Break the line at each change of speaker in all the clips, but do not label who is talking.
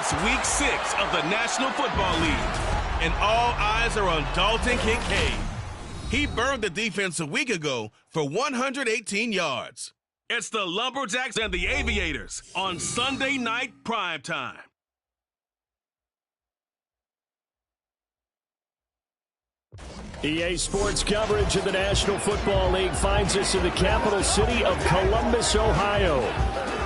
It's Week 6 of the National Football League, and all eyes are on Dalton Kincaid. He burned the defense a week ago for 118 yards. It's the Lumberjacks and the Aviators on Sunday night primetime.
EA Sports coverage of the National Football League finds us in the capital city of Columbus, Ohio.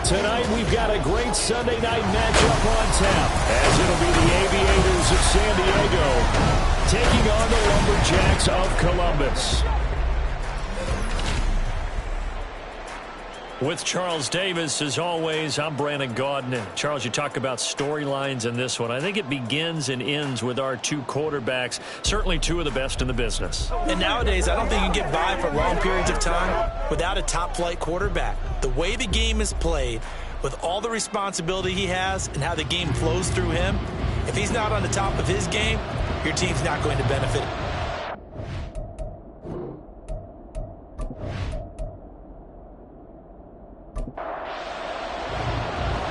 Tonight we've got a great Sunday night matchup on tap, as it'll be the Aviators of San Diego taking on the Lumberjacks of Columbus. With Charles Davis, as always, I'm Brandon Gaudin. And Charles, you talk about storylines in this one. I think it begins and ends with our two quarterbacks, certainly two of the best in the business.
And nowadays, I don't think you can get by for long periods of time without a top-flight quarterback. The way the game is played, with all the responsibility he has and how the game flows through him, if he's not on the top of his game, your team's not going to benefit.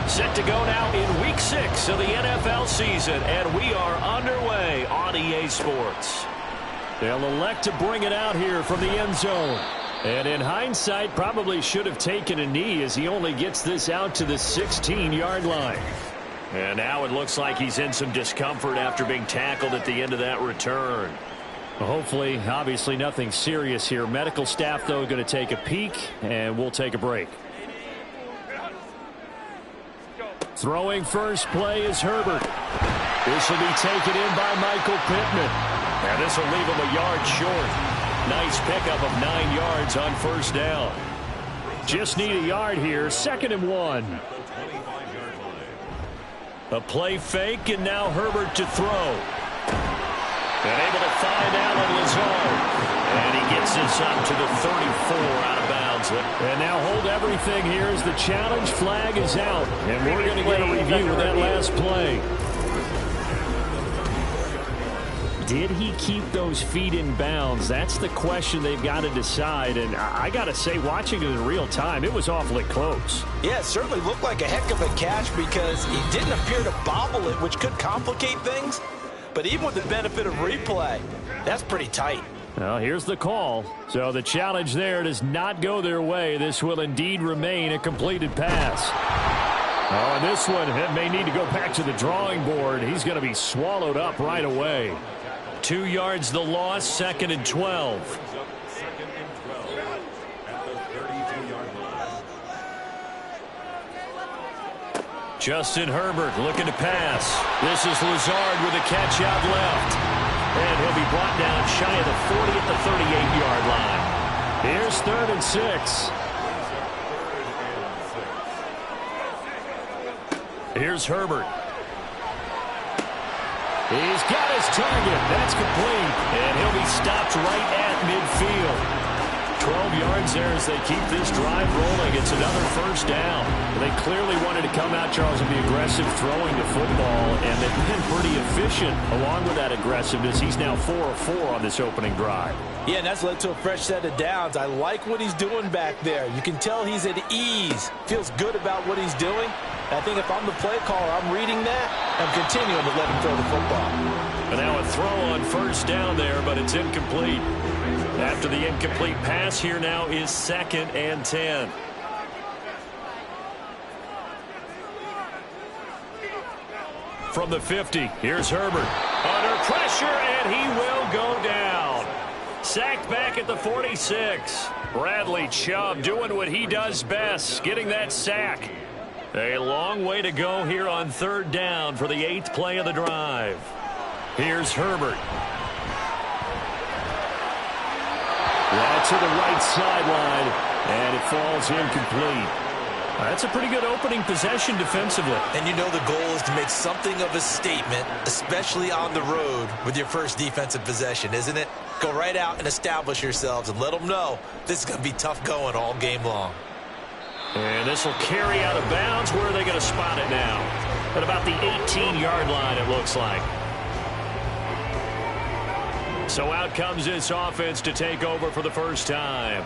Set to go now in Week 6 of the NFL season, and we are underway on EA Sports. They'll elect to bring it out here from the end zone. And in hindsight, probably should have taken a knee as he only gets this out to the 16-yard line. And now it looks like he's in some discomfort after being tackled at the end of that return. Hopefully, obviously nothing serious here. Medical staff, though, going to take a peek, and we'll take a break. Throwing first play is Herbert. This will be taken in by Michael Pittman. And this will leave him a yard short. Nice pickup of 9 yards on first down. Just need a yard here. 2nd and 1. A play fake, and now Herbert to throw. And able to find Allen Lazard. And he gets this up to the 34 out of bounds. And now hold everything here as the challenge flag is out. And we're going to get a review of that last play. Did he keep those feet in bounds? That's the question they've got to decide. And I got to say, watching it in real time, it was awfully close.
Yeah, it certainly looked like a heck of a catch because he didn't appear to bobble it, which could complicate things. But even with the benefit of replay, that's pretty tight.
Well, here's the call. So the challenge there does not go their way. This will indeed remain a completed pass. Oh, and this one may need to go back to the drawing board. He's going to be swallowed up right away. 2 yards the loss, 2nd and 12. Justin Herbert looking to pass. This is Lazard with a catch out left. And he'll be brought down shy of the 40 at the 38-yard line. Here's 3rd and 6. Here's Herbert. He's got his target. That's complete. And he'll be stopped right at midfield. 12 yards there as they keep this drive rolling. It's another first down. They clearly wanted to come out, Charles, and be aggressive throwing the football, and they've been pretty efficient along with that aggressiveness. He's now 4 of 4 on this opening drive. Yeah, and that's led to a fresh set of downs. I like what he's doing back there. You can tell he's at ease, feels good about what he's doing. I think if I'm the play caller, I'm reading that and continuing to let him throw the football. And now a throw on first down there, but it's incomplete. After the incomplete pass, here now is 2nd and 10. From the 50, here's Herbert. Under pressure, and he will go down. Sacked back at the 46. Bradley Chubb doing what he does best, getting that sack. A long way to go here on 3rd down for the 8th play of the drive. Here's Herbert. That's to the right sideline, and it falls incomplete. That's a pretty good opening possession defensively. And you know the goal is to make something of a statement, especially on the road with your first defensive possession, isn't it? Go right out and establish yourselves and let them know this is going to be tough going all game long. And this will carry out of bounds. Where are they going to spot it now? At about the 18-yard line, it looks like. So out comes this offense to take over for the first time.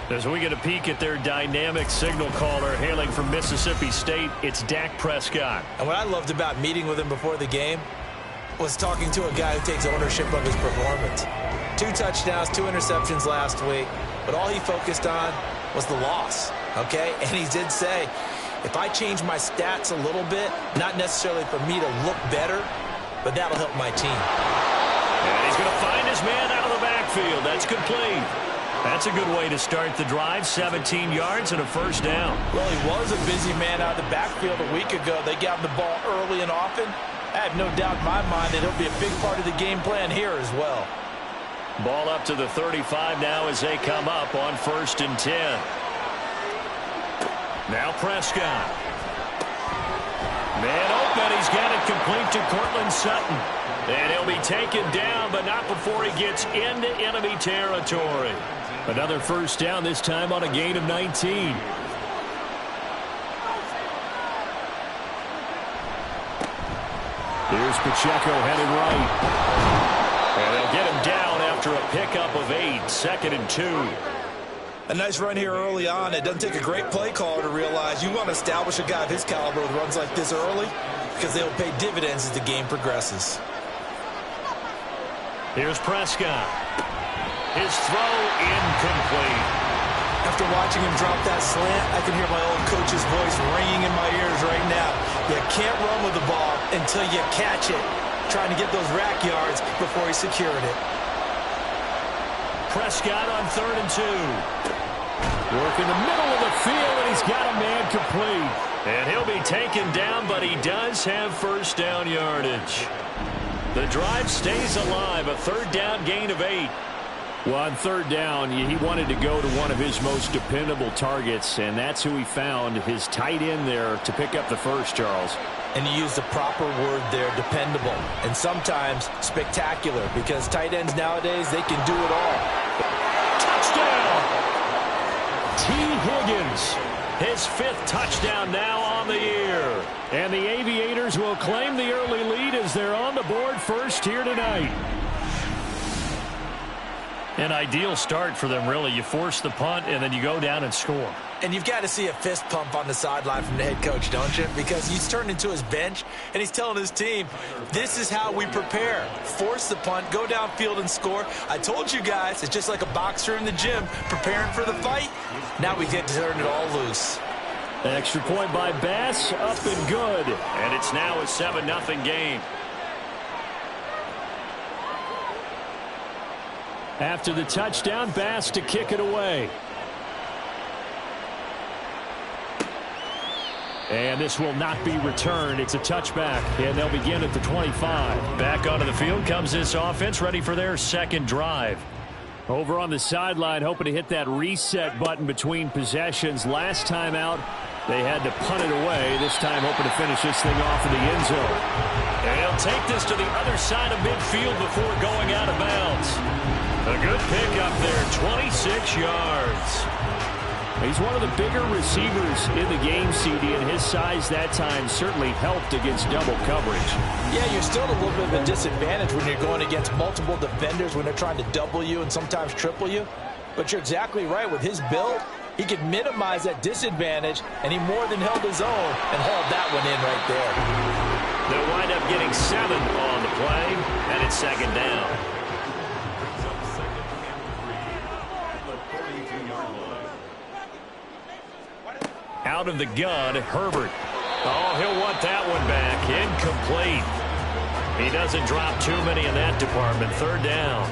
As we get a peek at their dynamic signal caller hailing from Mississippi State, it's Dak Prescott.
And what I loved about meeting with him before the game was talking to a guy who takes ownership of his performance. 2 touchdowns, 2 interceptions last week, but all he focused on was the loss, okay? And he did say, if I change my stats a little bit, not necessarily for me to look better, but that'll help my team.
And he's going to find his man out of the backfield. That's complete. That's a good way to start the drive. 17 yards and a first down.
Well, he was a busy man out of the backfield a week ago. They got him the ball early and often. I have no doubt in my mind that he'll be a big part of the game plan here as well.
Ball up to the 35 now as they come up on 1st and 10. Now Prescott. Man open. He's got it complete to Cortland Sutton. And he'll be taken down, but not before he gets into enemy territory. Another first down, this time on a gain of 19. Here's Pacheco headed right. And they'll get him down after a pickup of 8, 2nd and 2.
A nice run here early on. It doesn't take a great play caller to realize you want to establish a guy of his caliber with runs like this early because they'll pay dividends as the game progresses.
Here's Prescott. His throw incomplete.
After watching him drop that slant, I can hear my old coach's voice ringing in my ears right now. You can't run with the ball until you catch it. Trying to get those rack yards before he secured it.
Prescott on 3rd and 2. Work in the middle of the field, and he's got a man complete. And he'll be taken down, but he does have first down yardage. The drive stays alive, a 3rd down gain of 8. Well, on 3rd down, he wanted to go to one of his most dependable targets, and that's who he found, his tight end there, to pick up the first, Charles.
And he used the proper word there, dependable, and sometimes spectacular, because tight ends nowadays, they can do it all.
Touchdown! T. Higgins, his 5th touchdown now on the year. And the Aviators will claim the early lead as they're on the board first here tonight. An ideal start for them, really. You force the punt, and then you go down and score.
And you've got to see a fist pump on the sideline from the head coach, don't you? Because he's turned into his bench, and he's telling his team, this is how we prepare. Force the punt, go downfield and score. I told you guys, it's just like a boxer in the gym preparing for the fight. Now we get to turn it all loose.
Extra point by Bass, up and good. And it's now a 7-0 game. After the touchdown, Bass to kick it away. And this will not be returned. It's a touchback, and they'll begin at the 25. Back onto the field comes this offense, ready for their 2nd drive. Over on the sideline, hoping to hit that reset button between possessions. Last time out, they had to punt it away. This time hoping to finish this thing off in the end zone. And he'll take this to the other side of midfield before going out of bounds. A good pick up there, 26 yards. He's one of the bigger receivers in the game, CD, and his size that time certainly helped against double coverage.
Yeah, you're still at a little bit of a disadvantage when you're going against multiple defenders when they're trying to double you and sometimes triple you. But you're exactly right. With his build, he could minimize that disadvantage, and he more than held his own and hauled that one in right there.
They'll wind up getting 7 on the play, and it's 2nd down. Out of the gun, Herbert. Oh, he'll want that one back. Incomplete. He doesn't drop too many in that department. 3rd down.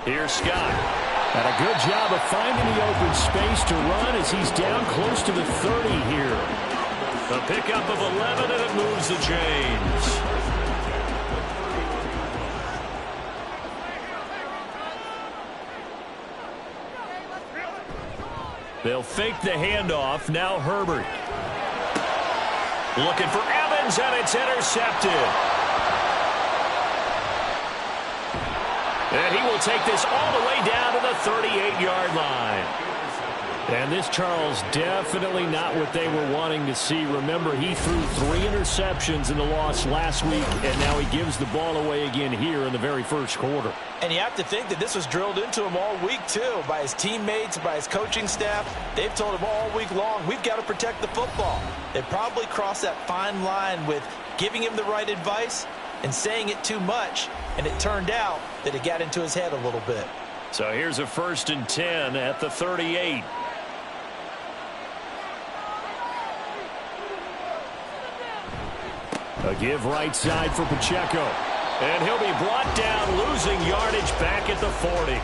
Here's Scott. And a good job of finding the open space to run as he's down close to the 30 here. A pickup of 11, and it moves the chains. They'll fake the handoff. Now Herbert. Looking for Evans, and it's intercepted. And he will take this all the way down to the 38-yard line. And this, Charles, definitely not what they were wanting to see. Remember, he threw 3 interceptions in the loss last week, and now he gives the ball away again here in the very first quarter.
And you have to think that this was drilled into him all week, too, by his teammates, by his coaching staff. They've told him all week long, we've got to protect the football. They probably crossed that fine line with giving him the right advice and saying it too much, and it turned out that it got into his head a little bit.
So here's a 1st and 10 at the 38. A give right side for Pacheco. And he'll be brought down, losing yardage back at the 40.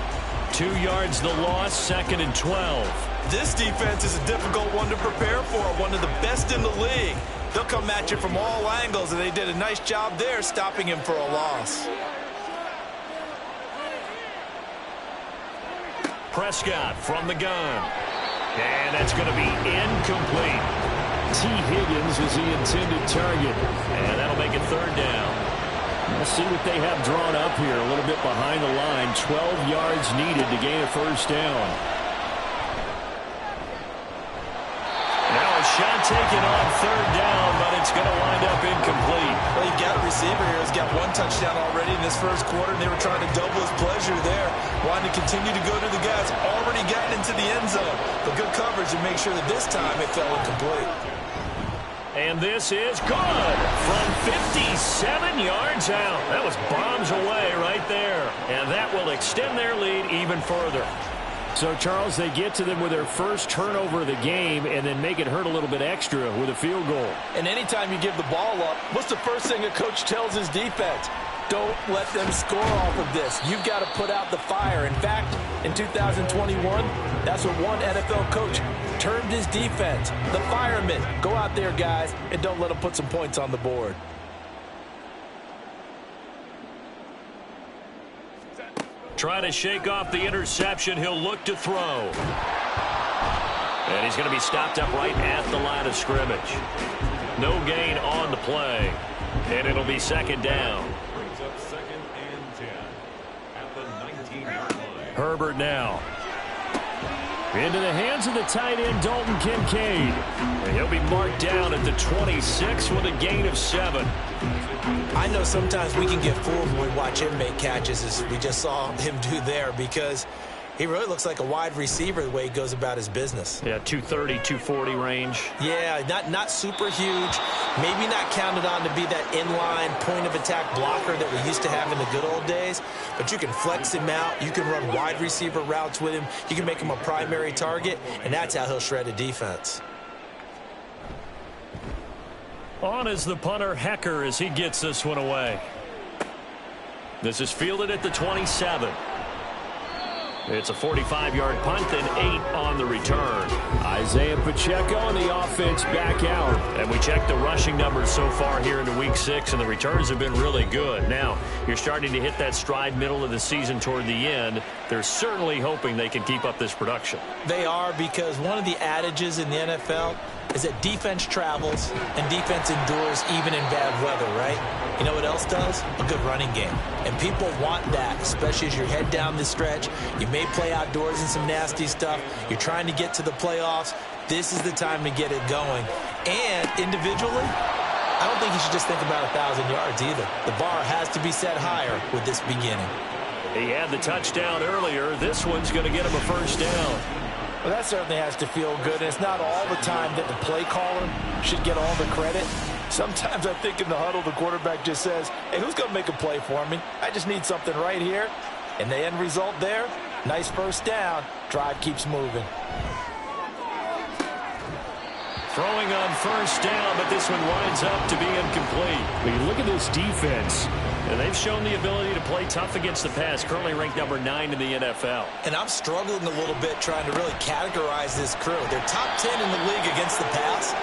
2 yards the loss, 2nd and 12.
This defense is a difficult one to prepare for, one of the best in the league. They'll come at you from all angles, and they did a nice job there stopping him for a loss.
Prescott from the gun. And that's going to be incomplete. T. Higgins is the intended target. And that'll make it 3rd down. Let's see what they have drawn up here. A little bit behind the line. 12 yards needed to gain a 1st down. Now a shot taken on 3rd down, but it's going to wind up incomplete.
Well, you've got a receiver here who's got 1 touchdown already in this first quarter, and they were trying to double his pleasure there. Wanting to continue to go to the guys already gotten into the end zone. But good coverage to make sure that this time it fell incomplete.
And this is good from 57 yards out. That was bombs away right there. And that will extend their lead even further. So, Charles, they get to them with their first turnover of the game and then make it hurt a little bit extra with a field goal. And anytime you give the ball up, what's the first thing a coach tells his defense? Don't let them score off of this. You've got to put out the fire. In fact, in 2021, that's what one NFL coach termed his defense, the firemen. Go out there, guys, and don't let them put some points on the board. Trying to shake off the interception. He'll look to throw. And he's going to be stopped up right at the line of scrimmage. No gain on the play. And it'll be 2nd down.
Brings up 2nd and 10 at the 19-yard line.
Herbert now. Into the hands of the tight end, Dalton Kincaid. And he'll be marked down at the 26 with a gain of 7.
I know sometimes we can get fooled when we watch him make catches, as we just saw him do there, because he really looks like a wide receiver the way he goes about his business.
Yeah, 230, 240 range.
Yeah, not super huge. Maybe not counted on to be that inline point-of-attack blocker that we used to have in the good old days. But you can flex him out. You can run wide receiver routes with him. You can make him a primary target, and that's how he'll shred a defense.
On is the punter, Hecker, as he gets this one away. This is fielded at the 27. It's a 45-yard punt, then 8 on the return. Isaiah Pacheco and the offense back out. And we checked the rushing numbers so far here into Week 6, and the returns have been really good. Now, you're starting to hit that stride middle of the season toward the end. They're certainly hoping they can keep up this production.
They are, because one of the adages in the NFL is that defense travels and defense endures even in bad weather, right? You know what else does? A good running game. And people want that, especially as you head down the stretch. You may play outdoors in some nasty stuff. You're trying to get to the playoffs. This is the time to get it going. And individually, I don't think you should just think about 1,000 yards either. The bar has to be set higher with this beginning.
He had the touchdown earlier. This one's going to get him a 1st down.
Well, that certainly has to feel good. And it's not all the time that the play caller should get all the credit. Sometimes I think in the huddle, the quarterback just says, hey, who's going to make a play for me? I just need something right here. And the end result there, nice 1st down. Drive keeps moving.
Throwing on 1st down, but this one winds up to be incomplete. When you look at this defense, and they've shown the ability to play tough against the pass, currently ranked number 9 in the NFL.
And I'm struggling a little bit trying to really categorize this crew. They're top 10 in the league against the pass,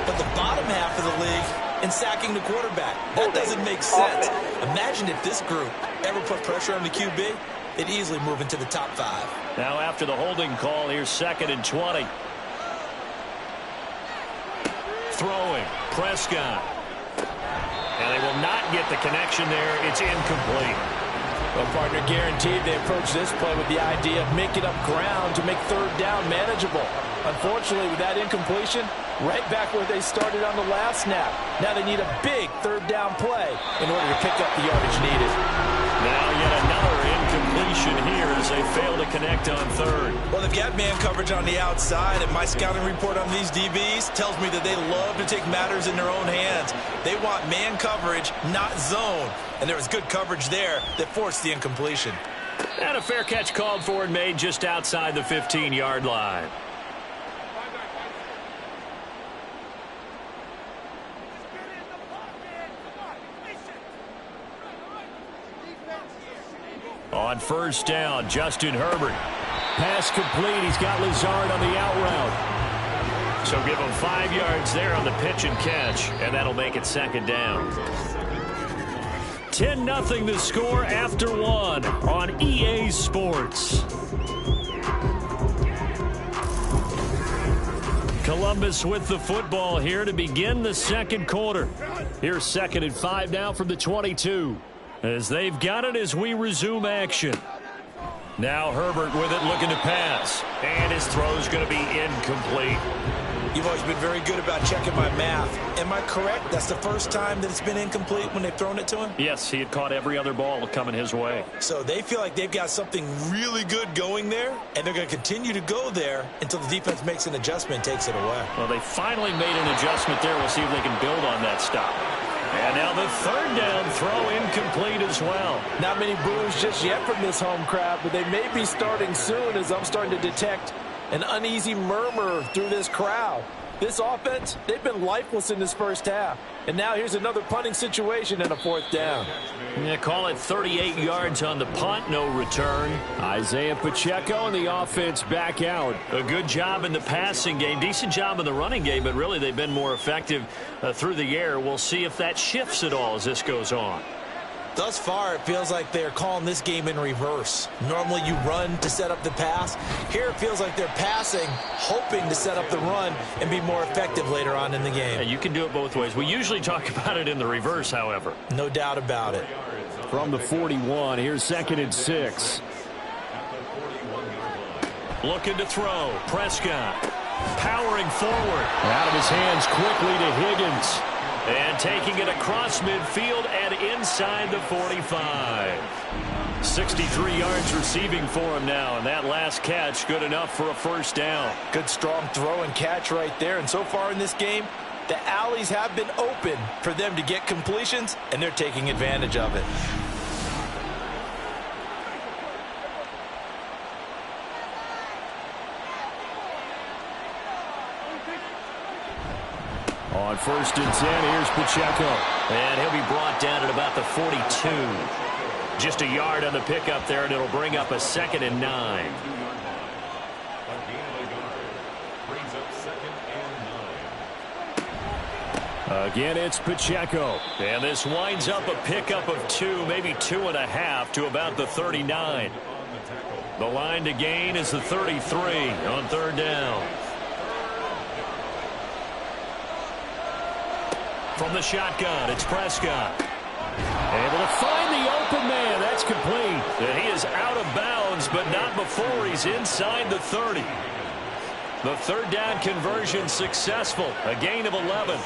but the bottom half of the league in sacking the quarterback. That doesn't make sense. Imagine if this group ever put pressure on the QB, they'd easily move into the top 5.
Now after the holding call, here's 2nd and 20. Throwing, Prescott. And they will not get the connection there. It's incomplete.
Well, partner, guaranteed they approach this play with the idea of making up ground to make third down manageable. Unfortunately, with that incompletion, right back where they started on the last snap. Now they need a big third down play in order to pick up the yardage needed.
Now yet another incompletion here as they fail to connect on third.
Well, they've got man coverage on the outside, and my scouting report on these DBs tells me that they love to take matters in their own hands. They want man coverage, not zone. And there was good coverage there that forced the incompletion.
And a fair catch called for and made just outside the 15-yard line. On first down, Justin Herbert. Pass complete. He's got Lazard on the out route. So give him 5 yards there on the pitch and catch, and that'll make it second down. 10-0 the score after one on EA Sports. Columbus with the football here to begin the second quarter. Here's 2nd and 5 now from the 22. As they've got it as we resume action. Now Herbert with it, looking to pass. And his throw's going to be incomplete.
You've always been very good about checking my math. Am I correct? That's the first time that it's been incomplete when they've thrown it to him?
Yes, he had caught every other ball coming his way.
So they feel like they've got something really good going there, and they're going to continue to go there until the defense makes an adjustment and takes it away.
Well, they finally made an adjustment there. We'll see if they can build on that stop. And now the third down throw incomplete as well.
Not many boos just yet from this home crowd, but they may be starting soon as I'm starting to detect an uneasy murmur through this crowd. This offense, they've been lifeless in this first half. And now here's another punting situation and a 4th down.
Yeah, call it 38 yards on the punt, no return. Isaiah Pacheco and the offense back out. A good job in the passing game, decent job in the running game, but really they've been more effective through the air. We'll see if that shifts at all as this goes on.
Thus far, it feels like they're calling this game in reverse. Normally you run to set up the pass. Here it feels like they're passing, hoping to set up the run and be more effective later on in the game.
Yeah, you can do it both ways. We usually talk about it in the reverse, however.
No doubt about it.
From the 41, here's 2nd and 6. Looking to throw. Prescott powering forward. Out of his hands quickly to Higgins. And taking it across midfield and inside the 45. 63 yards receiving for him now, and that last catch good enough for a first down.
Good strong throw and catch right there. And so far in this game, the alleys have been open for them to get completions, and they're taking advantage of it.
On 1st and 10, here's Pacheco. And he'll be brought down at about the 42. Just a yard on the pickup there, and it'll bring up a 2nd and 9. Again, it's Pacheco. And this winds up a pickup of 2, maybe 2.5 to about the 39. The line to gain is the 33 on 3rd down. From the shotgun, it's Prescott. Able to find the open man. That's complete. And he is out of bounds, but not before he's inside the 30. The 3rd down conversion successful. A gain of 11.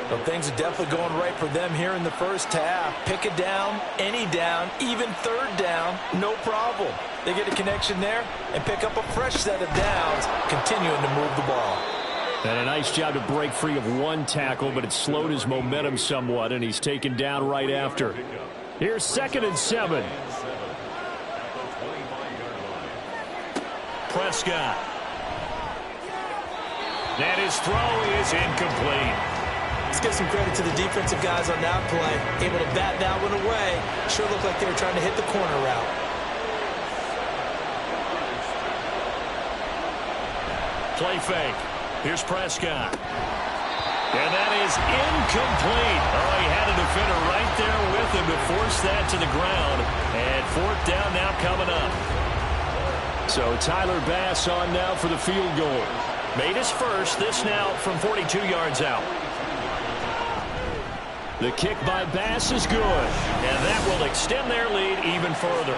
Well, things are definitely going right for them here in the first half. Pick a down, any down, even 3rd down, no problem. They get a connection there and pick up a fresh set of downs, continuing to move the ball.
And a nice job to break free of one tackle, but it slowed his momentum somewhat, and he's taken down right after. Here's 2nd and 7. Prescott. And his throw is incomplete.
Let's give some credit to the defensive guys on that play. Able to bat that one away. Sure looked like they were trying to hit the corner route.
Play fake. Here's Prescott. And that is incomplete. Oh, he had a defender right there with him to force that to the ground. And 4th down now coming up. So Tyler Bass on now for the field goal. Made his first. This now from 42 yards out. The kick by Bass is good, and that will extend their lead even further.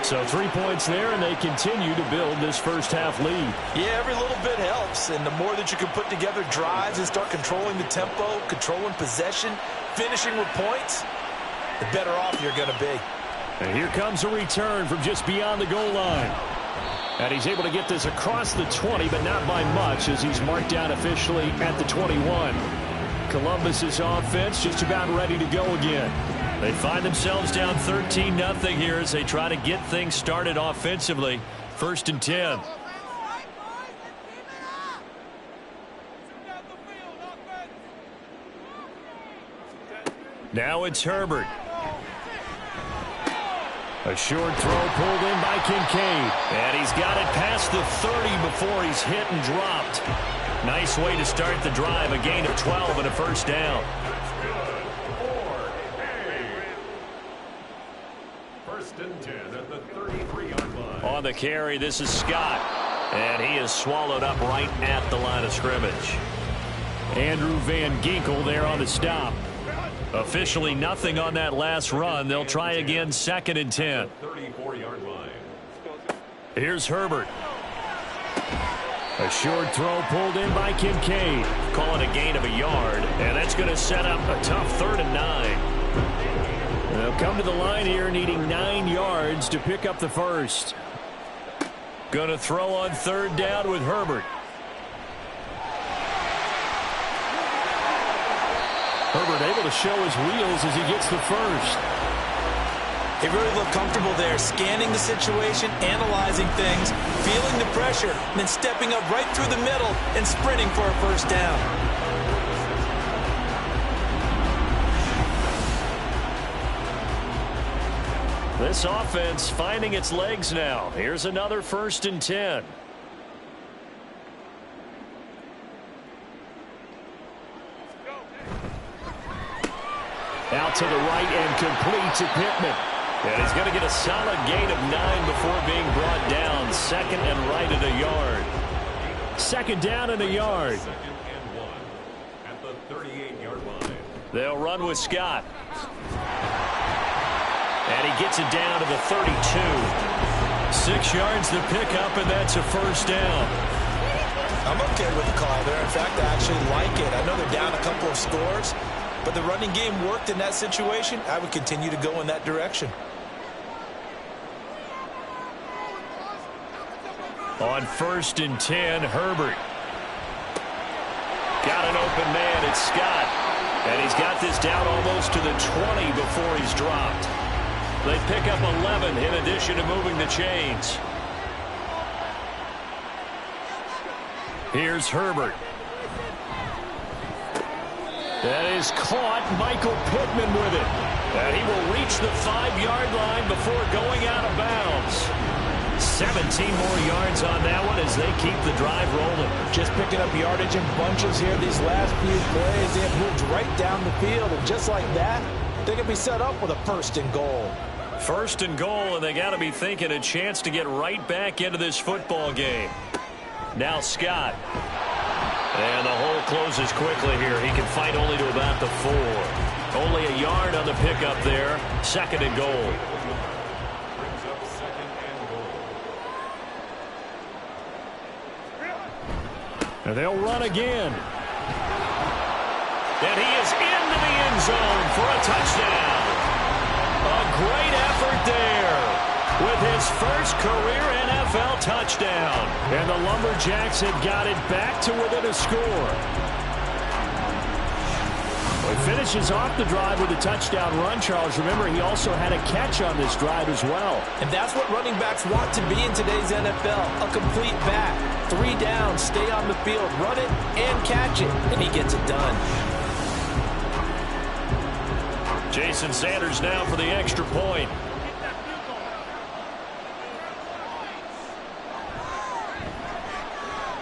So 3 points there, and they continue to build this first half lead.
Yeah, every little bit helps, and the more that you can put together drives and start controlling the tempo, controlling possession, finishing with points, the better off you're going to be.
And here comes a return from just beyond the goal line. And he's able to get this across the 20, but not by much, as he's marked down officially at the 21. Columbus's offense just about ready to go again. They find themselves down 13-0 here as they try to get things started offensively. 1st and 10. Now it's Herbert. A short throw pulled in by Kincaid. And he's got it past the 30 before he's hit and dropped. Nice way to start the drive. A gain of 12 and a first down. On the carry, this is Scott. And he is swallowed up right at the line of scrimmage. Andrew Van Ginkel there on the stop. Officially nothing on that last run. They'll try again 2nd and 10.
34-yard line.
Here's Herbert. A short throw pulled in by Kincaid. Calling a gain of a yard. And that's going to set up a tough 3rd and 9. They'll come to the line here needing 9 yards to pick up the first. Going to throw on 3rd down with Herbert. Herbert able to show his wheels as he gets the first.
He really looked comfortable there, scanning the situation, analyzing things, feeling the pressure, and then stepping up right through the middle and sprinting for a first down.
This offense finding its legs now. Here's another 1st and 10. Out to the right and complete to Pittman. And he's going to get a solid gain of 9 before being brought down. 2nd and right at a yard. 2nd down and a yard.
2nd and 1 at the 38-yard line.
They'll run with Scott. And he gets it down to the 32. 6 yards to pick up, and that's a first down.
I'm okay with the call there. In fact, I actually like it. I know they're down a couple of scores, but the running game worked in that situation. I would continue to go in that direction.
On 1st and 10, Herbert. Got an open man. It's Scott. And he's got this down almost to the 20 before he's dropped. They pick up 11 in addition to moving the chains. Here's Herbert. That is caught. Michael Pittman with it. And he will reach the 5-yard line before going out of bounds. 17 more yards on that one as they keep the drive rolling.
Just picking up yardage in bunches here these last few plays. They have moved right down the field, and just like that, they can be set up with a 1st and goal.
1st and goal, and they got to be thinking a chance to get right back into this football game. Now Scott. And the hole closes quickly here. He can fight only to about the 4. Only a yard on the pickup there. 2nd and goal.
Brings up 2nd and goal.
And they'll run again. And he is into the end zone for a touchdown. A great effort there with his first career NFL touchdown. And the Lumberjacks have got it back to within a score. Well, he finishes off the drive with a touchdown run, Charles. Remember, he also had a catch on this drive as well.
And that's what running backs want to be in today's NFL, a complete back. 3 down, stay on the field, run it, and catch it. And he gets it done.
Jason Sanders now for the extra point.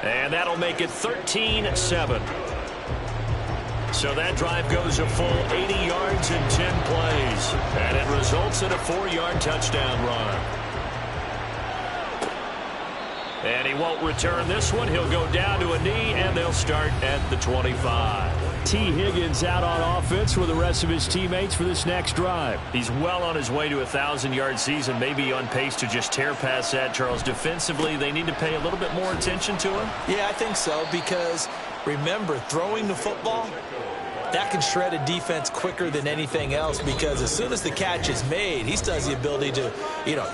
And that'll make it 13-7. So that drive goes a full 80 yards in 10 plays. And it results in a 4-yard touchdown run. And he won't return this one. He'll go down to a knee, and they'll start at the 25. T. Higgins out on offense with the rest of his teammates for this next drive.
He's well on his way to a 1,000-yard season, maybe on pace to just tear past that, Charles. Defensively, they need to pay a little bit more attention to him.
Yeah, I think so, because remember, throwing the football, that can shred a defense quicker than anything else, because as soon as the catch is made, he still has the ability to,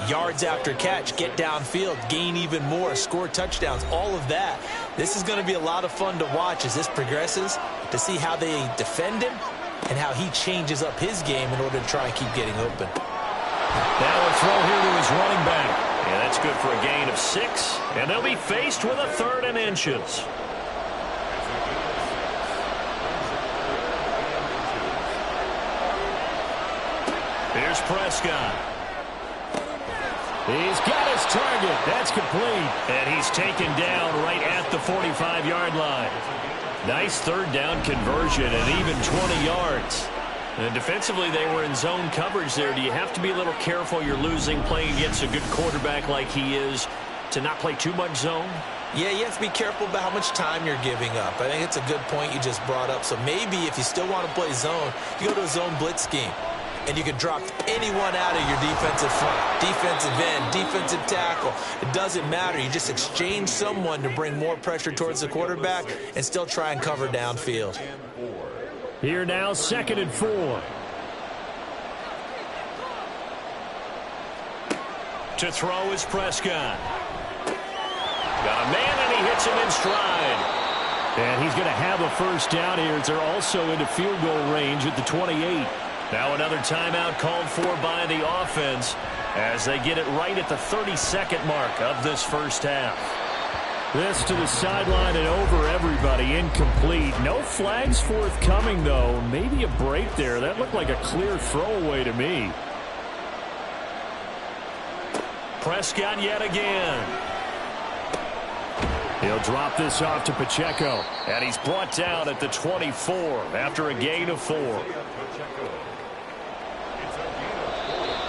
yards after catch, get downfield, gain even more, score touchdowns, all of that. This is going to be a lot of fun to watch as this progresses, to see how they defend him and how he changes up his game in order to try and keep getting open.
Now a throw here to his running back.
Yeah, that's good for a gain of 6, and they'll be faced with a 3rd and inches. Here's Prescott.
He's got his target. That's complete.
And he's taken down right at the 45-yard line. Nice 3rd down conversion and even 20 yards. And defensively, they were in zone coverage there. Do you have to be a little careful? You're losing, playing against a good quarterback like he is, to not play too much zone?
Yeah, you have to be careful about how much time you're giving up. I think it's a good point you just brought up. So maybe if you still want to play zone, you go to a zone blitz scheme. And you can drop anyone out of your defensive front, defensive end, defensive tackle. It doesn't matter. You just exchange someone to bring more pressure towards the quarterback and still try and cover downfield.
Here now, 2nd and 4.
To throw is Prescott. Got a man, and he hits him in stride.
And he's going to have a 1st down here as they're also into field goal range at the 28.
Now another timeout called for by the offense as they get it right at the 32nd mark of this 1st half.
This to the sideline and over everybody, incomplete. No flags forthcoming, though. Maybe a break there. That looked like a clear throwaway to me.
Prescott yet again.
He'll drop this off to Pacheco.
And he's brought down at the 24 after a gain of 4.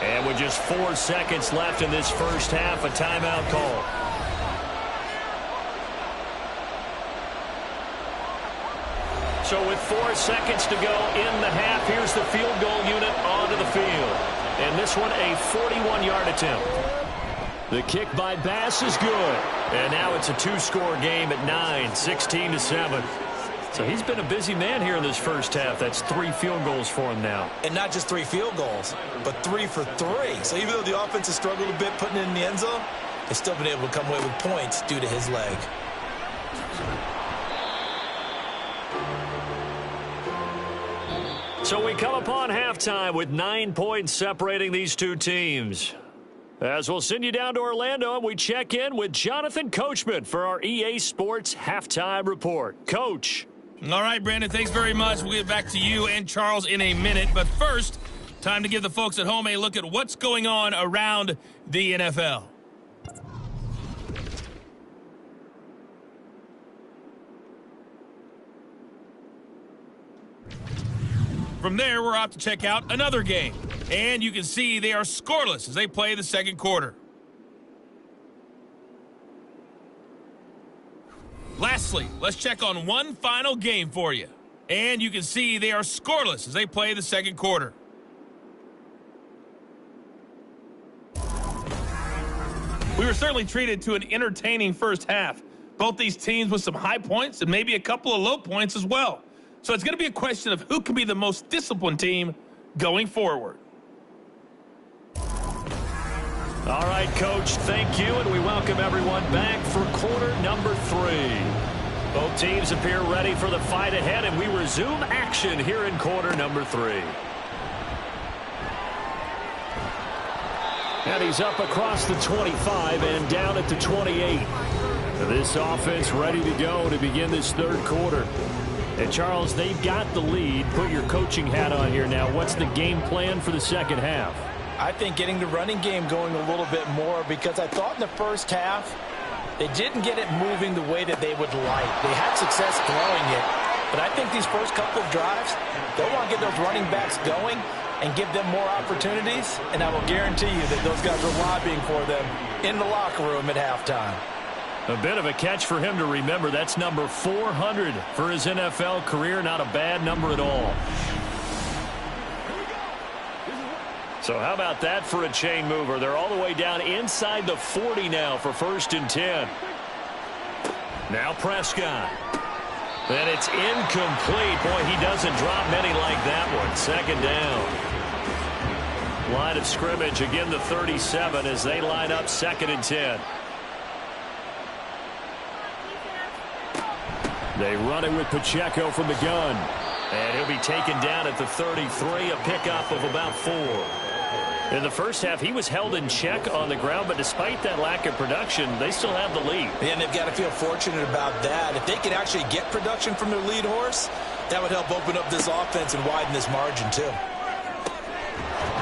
And with just 4 seconds left in this 1st half, a timeout call. So with 4 seconds to go in the half, here's the field goal unit onto the field. And this one, a 41-yard attempt.
The kick by Bass is good.
And now it's a 2-score game at 9, 16-7. So he's been a busy man here in this 1st half. That's 3 field goals for him now.
And not just 3 field goals, but 3 for 3. So even though the offense has struggled a bit putting it in the end zone, they've still been able to come away with points due to his leg.
So we come upon halftime with 9 points separating these two teams. As we'll send you down to Orlando, and we check in with Jonathan Coachman for our EA Sports Halftime Report. Coach.
All right, Brandon, thanks very much. We'll get back to you and Charles in a minute. But first, time to give the folks at home a look at what's going on around the NFL. From there, we're off to check out another game. And you can see they are scoreless as they play the 2nd quarter. Lastly, let's check on one final game for you. And you can see they are scoreless as they play the 2nd quarter. We were certainly treated to an entertaining 1st half. Both these teams with some high points and maybe a couple of low points as well. So it's going to be a question of who can be the most disciplined team going forward.
All right, Coach, thank you, and we welcome everyone back for quarter number 3. Both teams appear ready for the fight ahead, and we resume action here in quarter number 3.
And he's up across the 25 and down at the 28. This offense ready to go to begin this 3rd quarter. And, Charles, they've got the lead. Put your coaching hat on here now. What's the game plan for the 2nd half?
I think getting the running game going a little bit more, because I thought in the 1st half they didn't get it moving the way that they would like. They had success throwing it, but I think these first couple of drives, they'll want to get those running backs going and give them more opportunities, and I will guarantee you that those guys are lobbying for them in the locker room at halftime.
A bit of a catch for him to remember. That's number 400 for his NFL career. Not a bad number at all. So how about that for a chain mover? They're all the way down inside the 40 now for 1st and 10. Now Prescott. And it's incomplete. Boy, he doesn't drop many like that one. 2nd down. Line of scrimmage, again the 37 as they line up 2nd and 10. They run it with Pacheco from the gun. And he'll be taken down at the 33, a pickup of about 4. In the first half, he was held in check on the ground, but despite that lack of production, they still have the lead.
And they've got to feel fortunate about that. If they could actually get production from their lead horse, that would help open up this offense and widen this margin, too.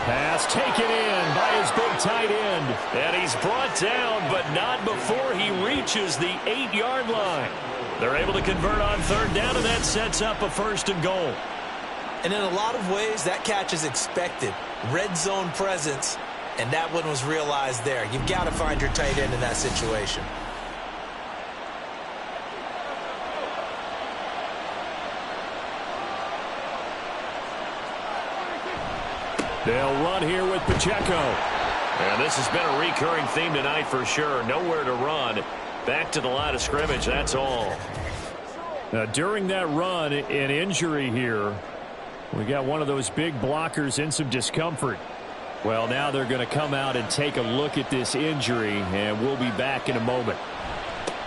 Pass taken in by his big tight end. And he's brought down, but not before he reaches the 8-yard line. They're able to convert on 3rd down, and that sets up a 1st and goal.
And in a lot of ways, that catch is expected. Red zone presence, and that one was realized there. You've got to find your tight end in that situation.
They'll run here with Pacheco. And this has been a recurring theme tonight for sure. Nowhere to run. Back to the line of scrimmage, that's all. Now, during that run, an injury here. We got one of those big blockers in some discomfort. Well, now they're going to come out and take a look at this injury, and we'll be back in a moment.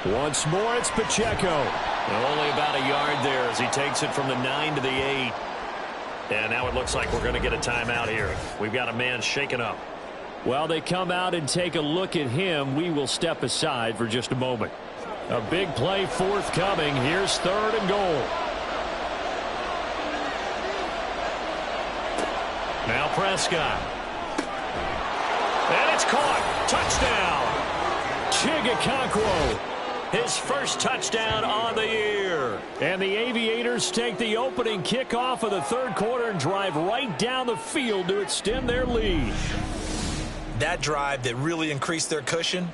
Once more, it's Pacheco. Only about a yard there as he takes it from the 9 to the 8. And now it looks like we're going to get a timeout here. We've got a man shaken up. While they come out and take a look at him, we will step aside for just a moment. A big play forthcoming. Here's 3rd and goal. Now Prescott. And it's caught. Touchdown. Chigakonkwo. His first touchdown on the year. And the Aviators take the opening kickoff of the 3rd quarter and drive right down the field to extend their lead.
That drive that really increased their cushion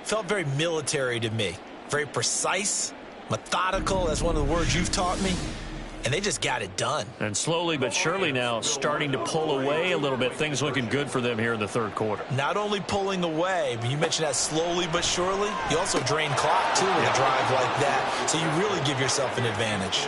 felt very military to me. Very precise, methodical. That's one of the words you've taught me. And they just got it done.
And slowly but surely now starting to pull away a little bit. Things looking good for them here in the 3rd quarter.
Not only pulling away, but you mentioned that slowly but surely. You also drain clock, too, with a drive like that. So you really give yourself an advantage.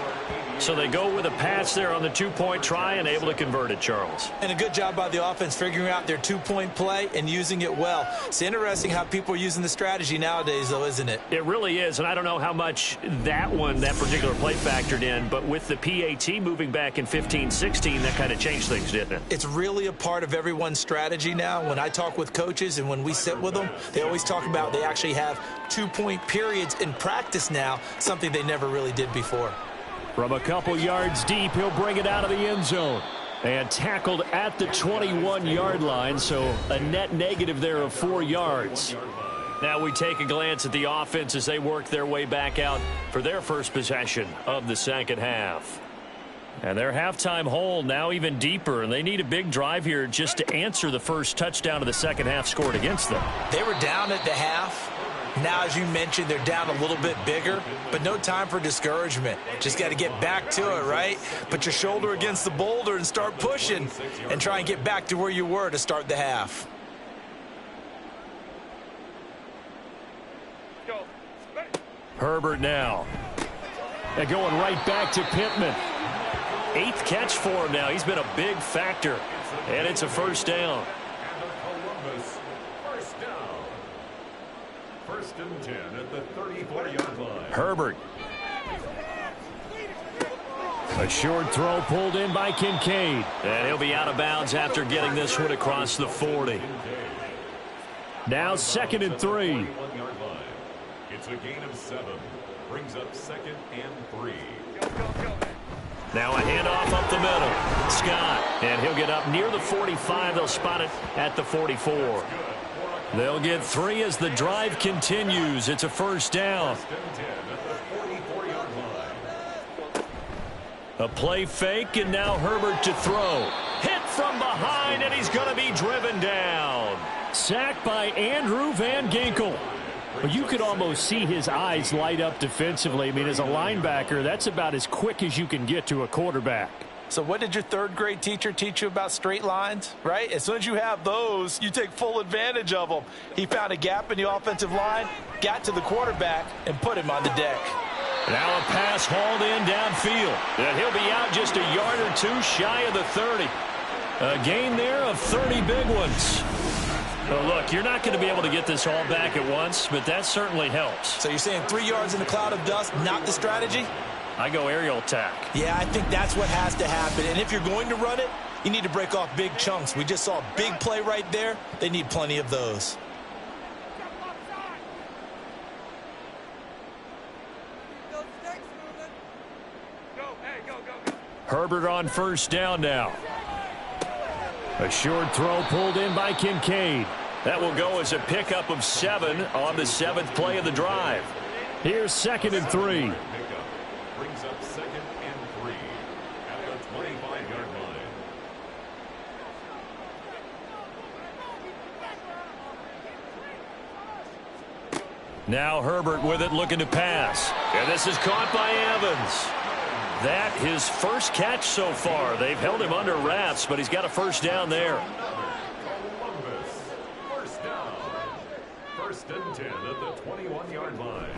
So they go with a pass there on the 2-point try and able to convert it, Charles.
And a good job by the offense figuring out their 2-point play and using it well. It's interesting how people are using the strategy nowadays, though, isn't it?
It really is, and I don't know how much that particular play factored in, but with the PAT moving back in 15-16, that kind of changed things, didn't it?
It's really a part of everyone's strategy now. When I talk with coaches and when we sit with them, they always talk about they actually have 2-point periods in practice now, something they never really did before.
From a couple yards deep, he'll bring it out of the end zone. And tackled at the 21-yard line, so a net negative there of 4 yards. Now we take a glance at the offense as they work their way back out for their first possession of the 2nd half. And their halftime hole now even deeper, and they need a big drive here just to answer the first touchdown of the 2nd half scored against them.
They were down at the half. Now, as you mentioned, they're down a little bit bigger, but no time for discouragement. Just got to get back to it, right? Put your shoulder against the boulder and start pushing and try and get back to where you were to start the half.
Herbert now. They're going right back to Pittman. 8th catch for him now. He's been a big factor. And it's a 1st down.
First and 10 at the 34-yard line.
Herbert. A short throw pulled in by Kincaid. And he'll be out of bounds after getting this one across the 40. Now 2nd and 3.
It's a gain of 7. Brings up 2nd and 3.
Now a handoff up the middle. Scott. And he'll get up near the 45. They'll spot it at the 44. They'll get 3 as the drive continues. It's a 1st down. A play fake, and now Herbert to throw. Hit from behind, and he's going to be driven down. Sacked by Andrew Van Ginkel.
Well, you could almost see his eyes light up defensively. I mean, as a linebacker, that's about as quick as you can get to a quarterback.
So what did your third-grade teacher teach you about straight lines, right? As soon as you have those, you take full advantage of them. He found a gap in the offensive line, got to the quarterback, and put him on the deck.
Now a pass hauled in downfield. And he'll be out just a yard or two shy of the 30. A gain there of 30 big ones. Well, look, you're not going to be able to get this all back at once, but that certainly helps.
So you're saying 3 yards in a cloud of dust, not the strategy?
I go aerial attack.
Yeah, I think that's what has to happen. And if you're going to run it, you need to break off big chunks. We just saw a big play right there. They need plenty of those.
Herbert on first down now. A short throw pulled in by Kincaid. That will go as a pickup of 7 on the 7th play of the drive.
Here's 2nd and 3.
Brings up 2nd and 3 at the 25-yard line.
Now Herbert with it, looking to pass. And this is caught by Evans. That his first catch so far. They've held him under wraps, but he's got a first down there.
Columbus, first down. 1st and 10 at the 21-yard line.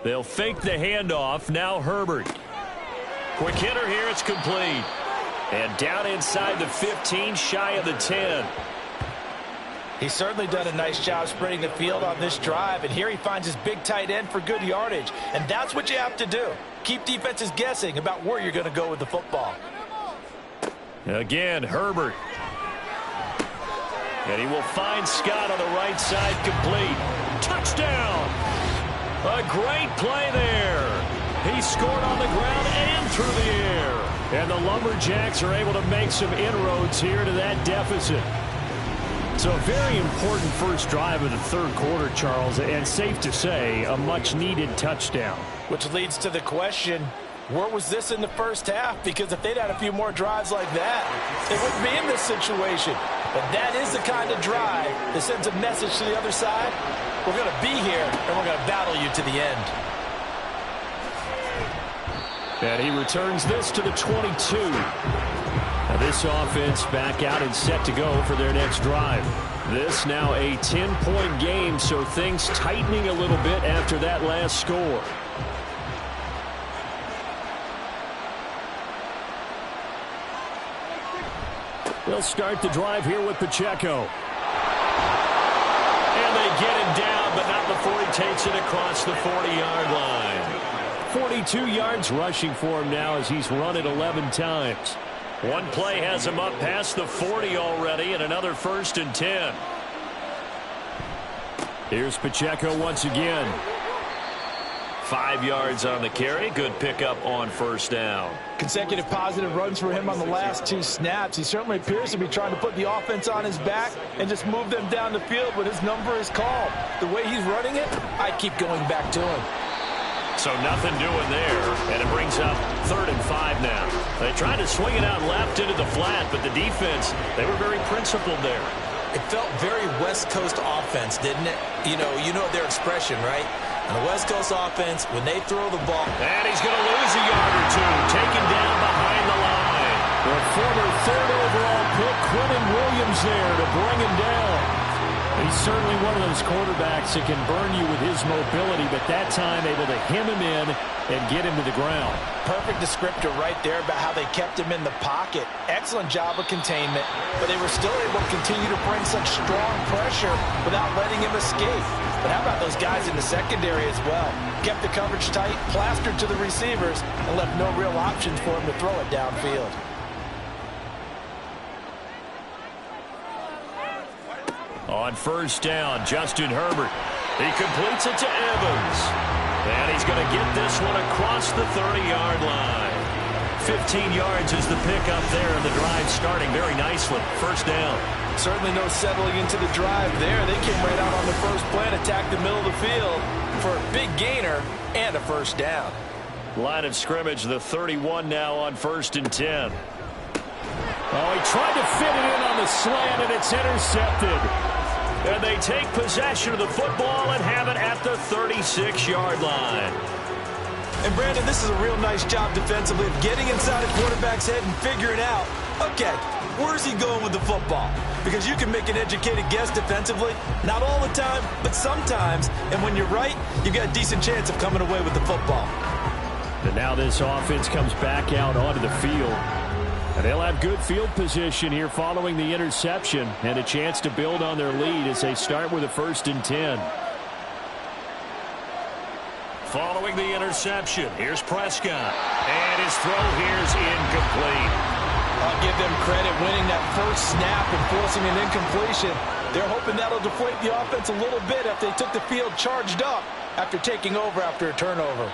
They'll fake the handoff. Now Herbert. Quick hitter here. It's complete. And down inside the 15, shy of the 10.
He's certainly done a nice job spreading the field on this drive, and here he finds his big tight end for good yardage. And that's what you have to do. Keep defenses guessing about where you're going to go with the football.
Again, Herbert. And he will find Scott on the right side, complete. Touchdown! A great play there. He scored on the ground and through the air. And the Lumberjacks are able to make some inroads here to that deficit. So a very important first drive of the 3rd quarter, Charles, and safe to say, a much-needed touchdown.
Which leads to the question, where was this in the first half? Because if they'd had a few more drives like that, they wouldn't be in this situation. But that is the kind of drive that sends a message to the other side. We're going to be here, and we're going to battle you to the end.
And he returns this to the 22. Now this offense back out and set to go for their next drive. This now a 10-point game, so things tightening a little bit after that last score. They'll start the drive here with Pacheco.
And they get him down, but not before he takes it across the 40-yard line.
42 yards rushing for him now as he's run it 11 times.
One play has him up past the 40 already, and another 1st and 10.
Here's Pacheco once again.
5 yards on the carry. Good pickup on first down.
Consecutive positive runs for him on the last 2 snaps. He certainly appears to be trying to put the offense on his back and just move them down the field when his number is called. The way he's running it, I keep going back to him.
So nothing doing there, and it brings up 3rd and 5 now. They tried to swing it out left into the flat, but the defense, they were very principled there.
It felt very West Coast offense, didn't it? You know their expression, right? On the West Coast offense, when they throw the ball.
And he's going to lose a yard or two, taken down behind the line.
The former 3rd overall pick, Quentin Williams there to bring him down. He's certainly one of those quarterbacks that can burn you with his mobility, but that time able to hem him in and get him to the ground.
Perfect descriptor right there about how they kept him in the pocket. Excellent job of containment, but they were still able to continue to bring such strong pressure without letting him escape. But how about those guys in the secondary as well? Kept the coverage tight, plastered to the receivers, and left no real options for him to throw it downfield.
On first down, Justin Herbert. He completes it to Evans. And he's going to get this one across the 30-yard line. 15 yards is the pickup there, and the drive starting very nicely. First down.
Certainly no settling into the drive there. They came right out on the first play and attacked the middle of the field for a big gainer and a first down.
Line of scrimmage, the 31 now on 1st and 10.
Oh, he tried to fit it in on the slant, and it's intercepted.
And they take possession of the football and have it at the 36-yard line.
And Brandon, this is a real nice job defensively of getting inside a quarterback's head and figuring out, okay, where's he going with the football? Because you can make an educated guess defensively, not all the time, but sometimes. And when you're right, you've got a decent chance of coming away with the football.
And now this offense comes back out onto the field. And they'll have good field position here following the interception and a chance to build on their lead as they start with a 1st and 10.
Following the interception, here's Prescott. And his throw here's incomplete.
I'll give them credit winning that first snap and forcing an incompletion. They're hoping that'll deflate the offense a little bit if they took the field charged up after taking over after a turnover.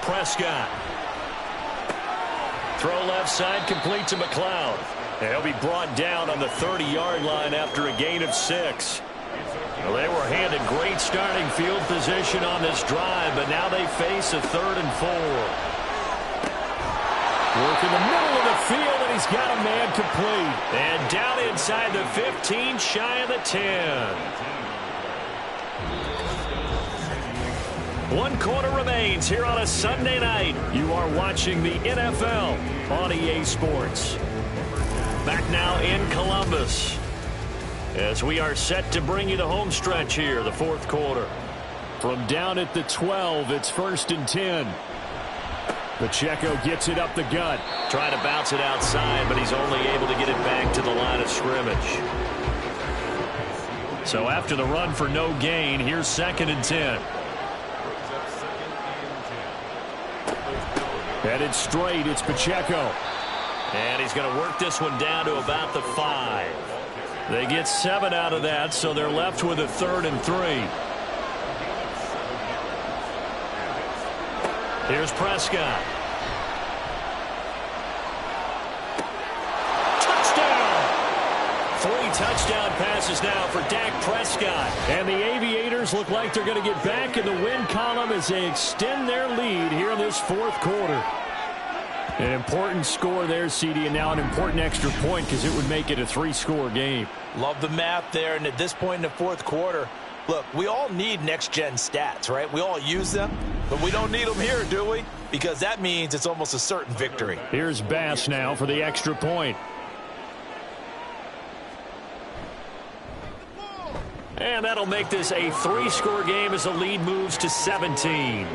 Prescott. Throw left side, complete to McLeod. He'll be brought down on the 30-yard line after a gain of 6. Well, they were handed great starting field position on this drive, but now they face a 3rd and 4.
Work in the middle of the field, and he's got a man complete.
And down inside the 15, shy of the 10. 1 quarter remains here on a Sunday night. You are watching the NFL on EA Sports. Back now in Columbus as we are set to bring you the home stretch here, the 4th quarter.
From down at the 12, it's 1st and 10. Pacheco gets it up the gut.
Trying to bounce it outside, but he's only able to get it back to the line of scrimmage. So after the run for no gain, here's 2nd and 10.
Headed straight, it's Pacheco.
And he's going to work this one down to about the 5. They get 7 out of that, so they're left with a 3rd and 3. Here's Prescott. Touchdown! 3 touchdown passes now for Dak Prescott.
And the Aviators look like they're going to get back in the win column as they extend their lead here in this 4th quarter. An important score there, CD, and now an important extra point because it would make it a 3-score game.
Love the math there, and at this point in the 4th quarter, look, we all need next-gen stats, right? We all use them, but we don't need them here, do we? Because that means it's almost a certain victory.
Here's Bass now for the extra point.
And that'll make this a 3-score game as the lead moves to 17.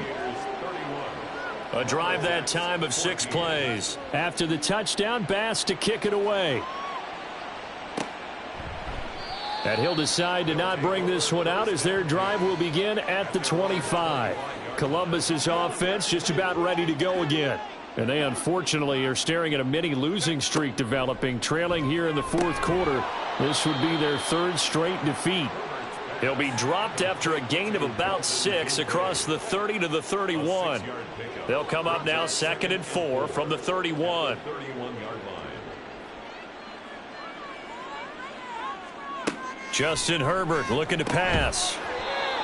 A drive that time of 6 plays.
After the touchdown, Bass to kick it away. And he'll decide to not bring this one out as their drive will begin at the 25. Columbus's offense just about ready to go again. And they unfortunately are staring at a mini losing streak developing, trailing here in the 4th quarter. This would be their 3rd straight defeat.
He'll be dropped after a gain of about 6 across the 30 to the 31. They'll come up now 2nd and 4 from the 31. Justin Herbert looking to pass.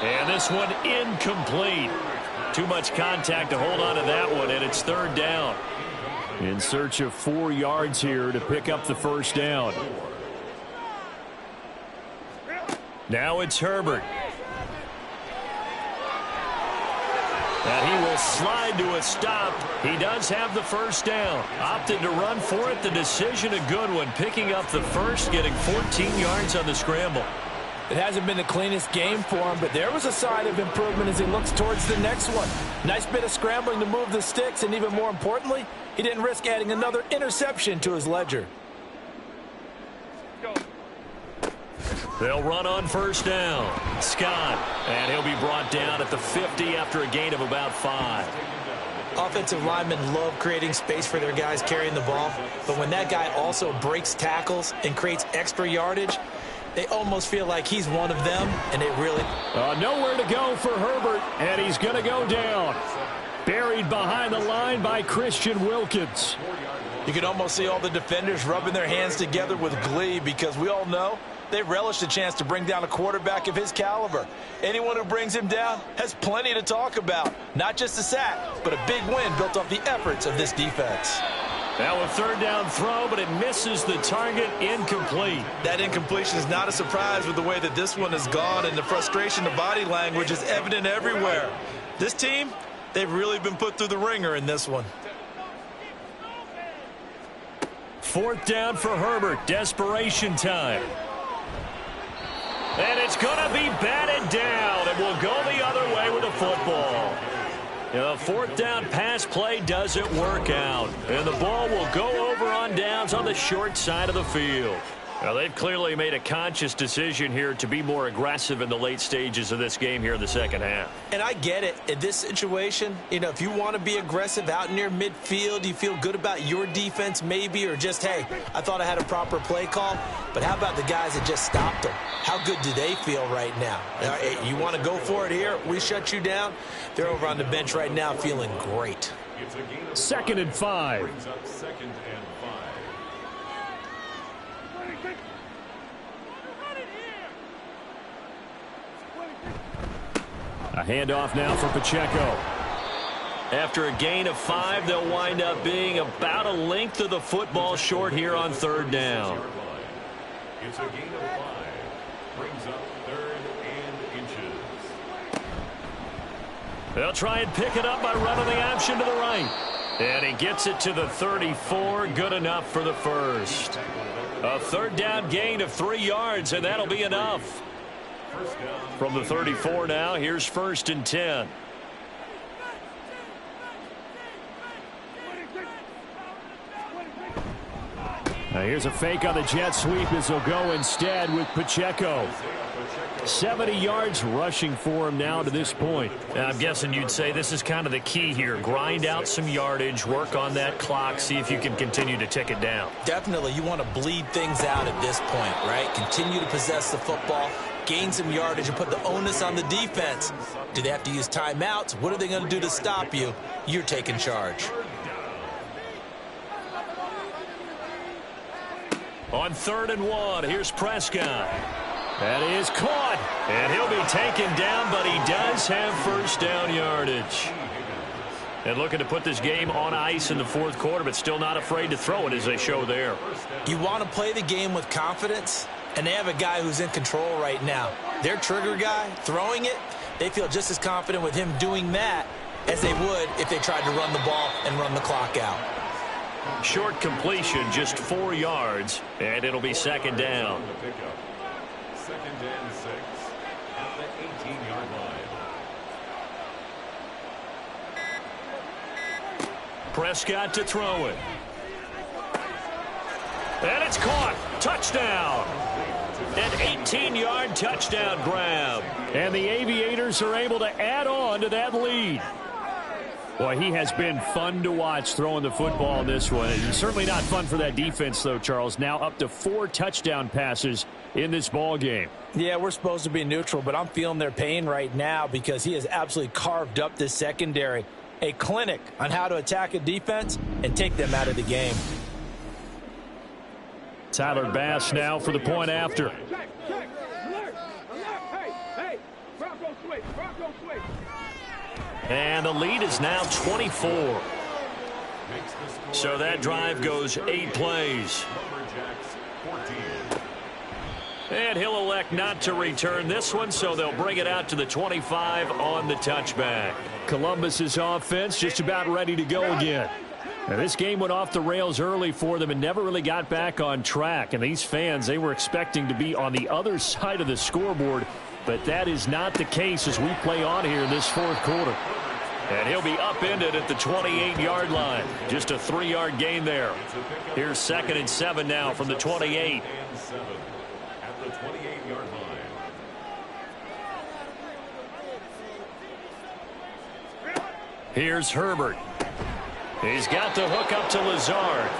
And this one incomplete. Too much contact to hold on to that one, and it's 3rd down.
In search of 4 yards here to pick up the 1st down.
Now it's Herbert. And he will slide to a stop. He does have the 1st down. Opted to run for it. The decision a good one. Picking up the 1st, getting 14 yards on the scramble.
It hasn't been the cleanest game for him, but there was a sign of improvement as he looks towards the next one. Nice bit of scrambling to move the sticks, and even more importantly, he didn't risk adding another interception to his ledger.
They'll run on 1st down. Scott, and he'll be brought down at the 50 after a gain of about 5.
Offensive linemen love creating space for their guys carrying the ball, but when that guy also breaks tackles and creates extra yardage, they almost feel like he's one of them, and it really...
Nowhere to go for Herbert, and he's going to go down. Buried behind the line by Christian Wilkins.
You can almost see all the defenders rubbing their hands together with glee because we all know they relish the chance to bring down a quarterback of his caliber. Anyone who brings him down has plenty to talk about. Not just a sack, but a big win built off the efforts of this defense.
Now a third down throw, but it misses the target. Incomplete.
That incompletion is not a surprise with the way that this one has gone, and the frustration, the body language is evident everywhere. This team, they've really been put through the ringer in this one.
Fourth down for Herbert. Desperation time. And it's going to be batted down, and we'll go the other way with the football. The fourth down pass play doesn't work out, and the ball will go over on downs on the short side of the field. Now, they've clearly made a conscious decision here to be more aggressive in the late stages of this game here in the second half.
And I get it. In this situation, if you want to be aggressive out near midfield, you feel good about your defense maybe, or just, hey, I thought I had a proper play call. But how about the guys that just stopped them? How good do they feel right now? You want to go for it here? We shut you down? They're over on the bench right now feeling great.
2nd and 5.
Brings up 2nd and 5.
A handoff now for Pacheco.
After a gain of 5, they'll wind up being about a length of the football short here on third down.
It's a gain of 5. Brings up 3rd and inches.
They'll try and pick it up by running the option to the right. And he gets it to the 34. Good enough for the first. A third down gain of 3 yards, and that'll be enough. From the 34 now, here's 1st and 10.
Now here's a fake on the jet sweep as he'll go instead with Pacheco. 70 yards rushing for him now to this point.
I'm guessing you'd say this is kind of the key here. Grind out some yardage, work on that clock, see if you can continue to tick it down.
Definitely, you want to bleed things out at this point, right? Continue to possess the football, gain some yardage, and put the onus on the defense. Do they have to use timeouts? What are they going to do to stop you? You're taking charge.
On 3rd and 1, here's Prescott. That is caught, and he'll be taken down, but he does have first down yardage. And looking to put this game on ice in the 4th quarter, but still not afraid to throw it as they show there.
You want to play the game with confidence, and they have a guy who's in control right now. Their trigger guy, throwing it, they feel just as confident with him doing that as they would if they tried to run the ball and run the clock out.
Short completion, just 4 yards, and it'll be 2nd down.
2nd and 6 at the 18-yard line.
Prescott to throw it. And it's caught. Touchdown. An 18-yard touchdown grab.
And the Aviators are able to add on to that lead. Boy, he has been fun to watch throwing the football in this one. And certainly not fun for that defense, though, Charles. Now up to 4 touchdown passes in this ball game.
Yeah, we're supposed to be neutral, but I'm feeling their pain right now because he has absolutely carved up this secondary. A clinic on how to attack a defense and take them out of the game.
Tyler Bass now for the point after.
And the lead is now 24. So that drive goes 8 plays.
Lumberjacks 14.
And he'll elect not to return this one, so they'll bring it out to the 25 on the touchback.
Columbus's offense just about ready to go again. Now, this game went off the rails early for them and never really got back on track. And these fans, they were expecting to be on the other side of the scoreboard, but that is not the case as we play on here in this 4th quarter.
And he'll be upended at the 28-yard line. Just a 3-yard gain there. Here's 2nd and 7 now from the 28.
And 7 at the 28-yard line.
Here's Herbert. He's got the hook up to Lazard.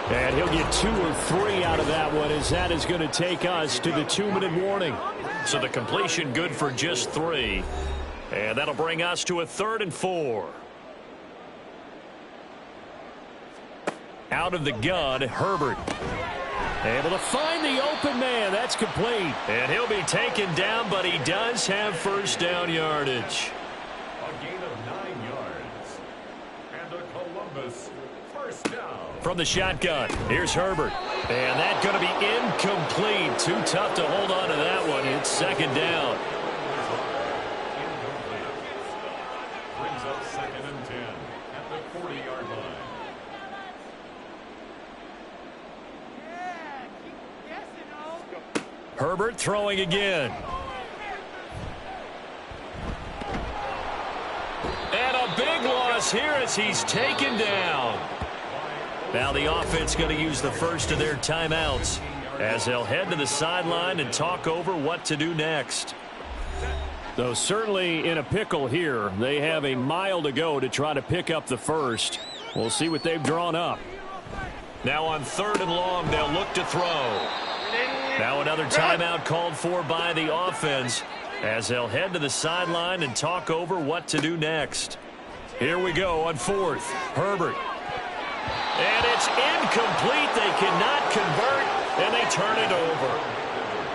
And he'll get 2 or 3 out of that one as that is going to take us to the 2-minute warning.
So the completion good for just 3. And that'll bring us to a 3rd and 4. Out of the gun, Herbert. Able to find the open man. That's complete. And he'll be taken down, but he does have first down yardage.
A gain of 9 yards. And a Columbus first down.
From the shotgun, here's Herbert. And that's going to be incomplete. Too tough to hold on to that one. It's second down.
Brings up 2nd and 10 at the 40-yard line.
Herbert throwing again. And a big loss here as he's taken down. Now the offense going to use the first of their timeouts as they'll head to the sideline and talk over what to do next.
Though certainly in a pickle here. They have a mile to go to try to pick up the first. We'll see what they've drawn up.
Now on 3rd and long, they'll look to throw. Now another timeout called for by the offense as they'll head to the sideline and talk over what to do next. Here we go on 4th. Herbert. And it's incomplete. They cannot convert, and they turn it over.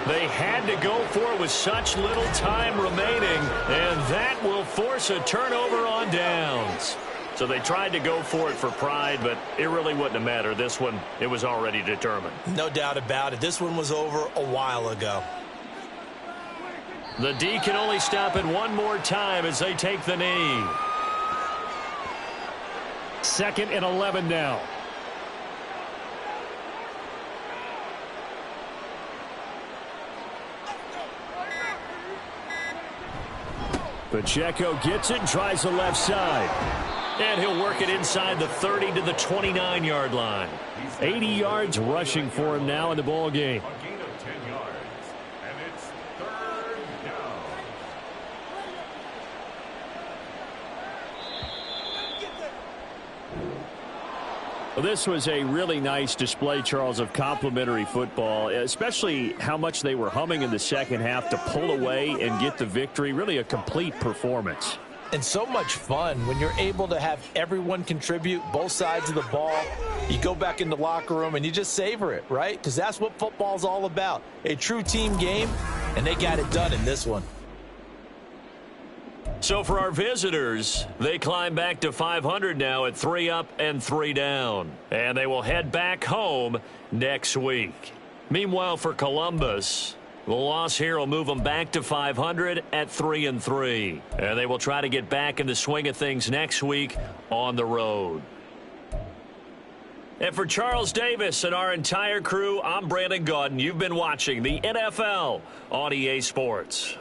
They had to go for it with such little time remaining, and that will force a turnover on downs. So they tried to go for it for pride, but it really wouldn't have mattered. This one, it was already determined.
No doubt about it. This one was over a while ago.
The D can only stop it one more time as they take the knee.
2nd and 11 now. Pacheco gets it and tries the left side.
And he'll work it inside the 30 to the 29-yard line.
80 yards rushing for him now in the ball game.
A gain of 10 yards. And it's 3rd down.
Well, this was a really nice display, Charles, of complimentary football, especially how much they were humming in the second half to pull away and get the victory. Really a complete performance.
And so much fun when you're able to have everyone contribute, both sides of the ball. You go back in the locker room and you just savor it, right? Because that's what football's all about. A true team game, and they got it done in this one.
So for our visitors, they climb back to 500 now at 3 up and 3 down. And they will head back home next week. Meanwhile, for Columbus, the loss here will move them back to 500 at 3-3. And they will try to get back in the swing of things next week on the road. And for Charles Davis and our entire crew, I'm Brandon Gaudin. You've been watching the NFL on EA Sports.